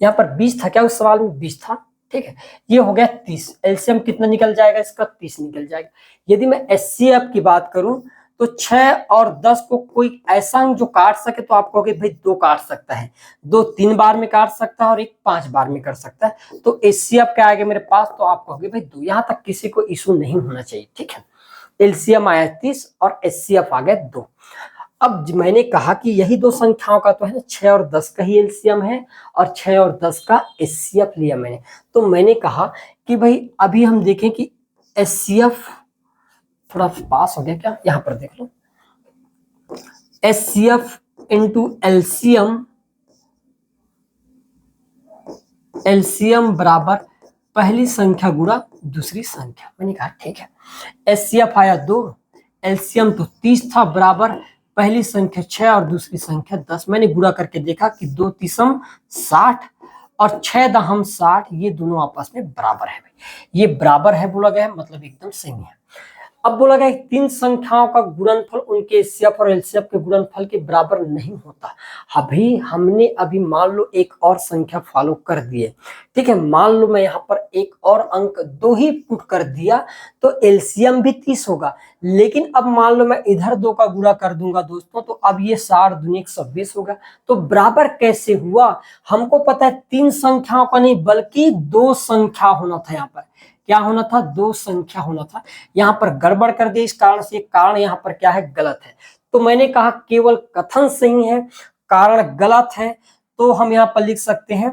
Speaker 1: यहाँ पर 20 था क्या, उस सवाल में 20 था। ठीक है, ये हो गया 30। एलसीएम कितना निकल जाएगा इसका, 30 निकल जाएगा। यदि मैं एचसीएफ की बात करूं तो 6 और 10 को कोई ऐसा अंक जो काट सके, तो आप कहोगे भाई 2 काट सकता है, 2 3 बार में काट सकता है और 1 5 बार में कर सकता है, तो एचसीएफ क्या आएगा मेरे पास, तो आप कहोगे भाई 2। यहां तक किसी को इशू नहीं होना चाहिए। ठीक है, एलसीएम आया 30 और एचसीएफ आ गया 2। अब मैंने कहा कि यही दो संख्याओं का तो है ना, 6 और 10 का ही एलसीएम है और 6 और 10 का एचसीएफ लिया मैंने। तो मैंने कहा कि भाई अभी हम देखें कि एचसीएफ थोड़ा पास हो गया क्या, यहां पर देख लो, एचसीएफ इंटू एलसीएम, एलसीएम बराबर पहली संख्या गुणा दूसरी संख्या। मैंने कहा ठीक है, एचसीएफ आया 2, एलसीएम तो 30 था, बराबर पहली संख्या 6 और दूसरी संख्या 10। मैंने गुणा करके देखा कि 2 तीसम 60 और 6 दहम 60, ये दोनों आपस में बराबर है भाई, ये बराबर है बोला गया है, मतलब एकदम सही है। अब बोला गया तीन संख्याओं का गुणनफल उनके एचसीएफ और एलसीएफ के गुणनफल के बराबर नहीं होता। अभी हमने अभी मान लो एक और संख्या फॉलो कर दिए, ठीक है, मान लो मैं यहाँ पर एक और अंक 2 ही पुट कर दिया तो एलसीएम भी 30 होगा, लेकिन अब मान लो मैं इधर 2 का गुणा कर दूंगा दोस्तों, तो अब ये 60 दूनी 120 होगा। तो बराबर कैसे हुआ, हमको पता है तीन संख्याओं का नहीं बल्कि 2 संख्या होना था, यहाँ पर क्या होना था, 2 संख्या होना था। यहां पर गड़बड़ कर दी, इस कारण से कारण यहां पर क्या है, गलत है। तो मैंने कहा केवल कथन सही है, कारण गलत है, तो हम यहां पर लिख सकते हैं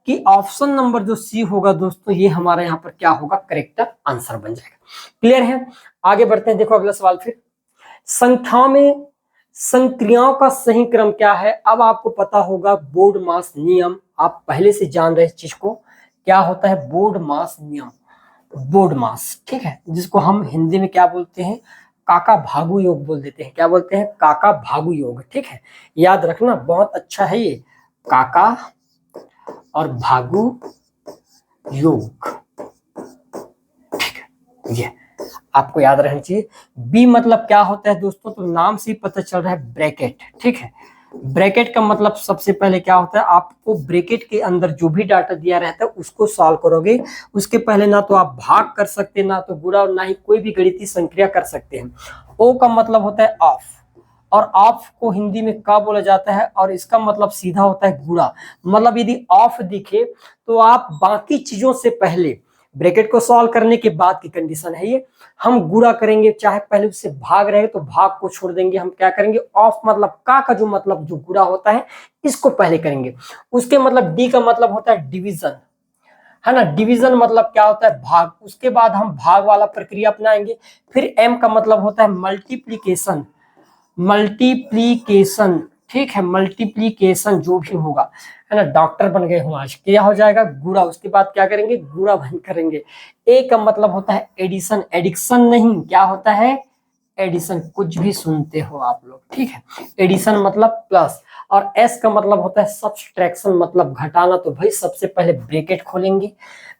Speaker 1: कि ऑप्शन नंबर जो सी होगा दोस्तों, ये हमारा यहां पर क्या होगा, करेक्ट आंसर बन जाएगा। क्लियर है, आगे बढ़ते हैं। देखो अगला सवाल, फिर संख्याओं में संक्रियाओं का सही क्रम क्या है। अब आपको पता होगा बोर्ड मास नियम, आप पहले से जान रहे इस चीज को, क्या होता है बोर्ड मास नियम, बोर्ड मास, ठीक है, जिसको हम हिंदी में क्या बोलते हैं, काका भागु योग बोल देते हैं। क्या बोलते हैं, काका भागु योग। ठीक है, याद रखना, बहुत अच्छा है ये, काका और भागु योग। ठीक है, ये आपको याद रहना चाहिए। बी मतलब क्या होता है दोस्तों, तो नाम से ही पता चल रहा है, ब्रैकेट। ठीक है, ब्रैकेट का मतलब सबसे पहले क्या होता है, आपको ब्रैकेट के अंदर जो भी डाटा दिया रहता है उसको सॉल्व करोगे, उसके पहले ना तो आप भाग कर सकते हैं, ना तो गुणा, और ना ही कोई भी गणितीय संक्रिया कर सकते हैं। ओ का मतलब होता है ऑफ, और ऑफ को हिंदी में का बोला जाता है, और इसका मतलब सीधा होता है गुणा। मतलब यदि ऑफ दिखे तो आप बाकी चीजों से पहले, ब्रैकेट को सॉल्व करने के बाद की कंडीशन है ये, हम गुणा करेंगे, चाहे पहले उससे भाग रहे तो भाग को छोड़ देंगे, हम क्या करेंगे, ऑफ मतलब का जो मतलब जो गुणा होता है इसको पहले करेंगे। उसके मतलब डी का मतलब होता है डिवीजन, है ना, डिवीजन मतलब क्या होता है, भाग, उसके बाद हम भाग वाला प्रक्रिया अपनाएंगे। फिर एम का मतलब होता है मल्टीप्लीकेशन, मल्टीप्लीकेशन, ठीक है, मल्टीप्लीकेशन जो भी होगा, है ना, डॉक्टर बन गए हो आज, क्या हो जाएगा, गुणा, उसके बाद क्या करेंगे, गुणा बन करेंगे। ए का मतलब होता है एडिशन, एडिक्शन नहीं, क्या होता है, एडिशन, कुछ भी सुनते हो आप लोग, ठीक है, एडिशन मतलब प्लस। और एस का मतलब होता है सब्सट्रैक्शन, मतलब घटाना। तो भाई सबसे पहले ब्रैकेट खोलेंगे,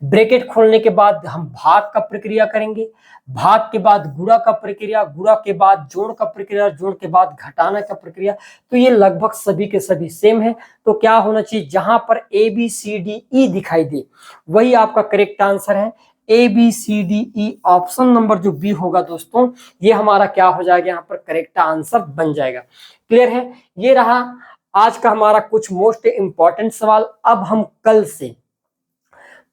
Speaker 1: ब्रैकेट खोलने के बाद हम भाग का प्रक्रिया करेंगे, भाग के बाद गुणा का प्रक्रिया, गुणा के बाद जोड़ का प्रक्रिया, जोड़ के बाद घटाना का प्रक्रिया। तो ये लगभग सभी के सभी सेम है। तो क्या होना चाहिए, जहां पर ए बी सी डी ई दिखाई दे वही आपका करेक्ट आंसर है। A B C D E, option number जो बी होगा दोस्तों, ये हमारा क्या हो जाएगा, यहाँ पर करेक्ट आंसर बन जाएगा। क्लियर है, ये रहा आज का हमारा कुछ मोस्ट इंपॉर्टेंट सवाल। अब हम कल से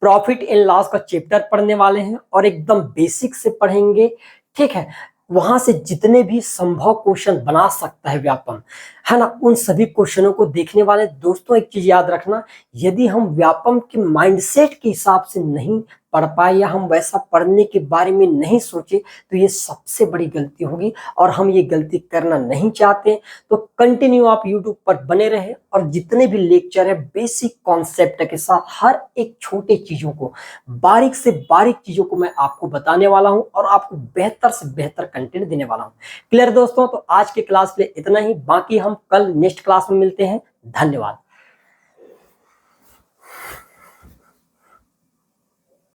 Speaker 1: प्रॉफिट एंड लॉस का चैप्टर पढ़ने वाले हैं और एकदम बेसिक से पढ़ेंगे, ठीक है, वहां से जितने भी संभव क्वेश्चन बना सकता है व्यापम, है ना, उन सभी क्वेश्चनों को देखने वाले। दोस्तों एक चीज याद रखना, यदि हम व्यापम के माइंडसेट के हिसाब से नहीं पढ़ पाए या हम वैसा पढ़ने के बारे में नहीं सोचे तो ये सबसे बड़ी गलती होगी और हम ये गलती करना नहीं चाहते। तो कंटिन्यू आप यूट्यूब पर बने रहे और जितने भी लेक्चर है बेसिक कॉन्सेप्ट के साथ हर एक छोटे चीजों को, बारीक से बारीक चीजों को मैं आपको बताने वाला हूं और आपको बेहतर से बेहतर कंटेंट देने वाला हूं। क्लियर दोस्तों? तो आज के क्लास के लिए इतना ही, बाकी हम कल नेक्स्ट क्लास में मिलते हैं। धन्यवाद।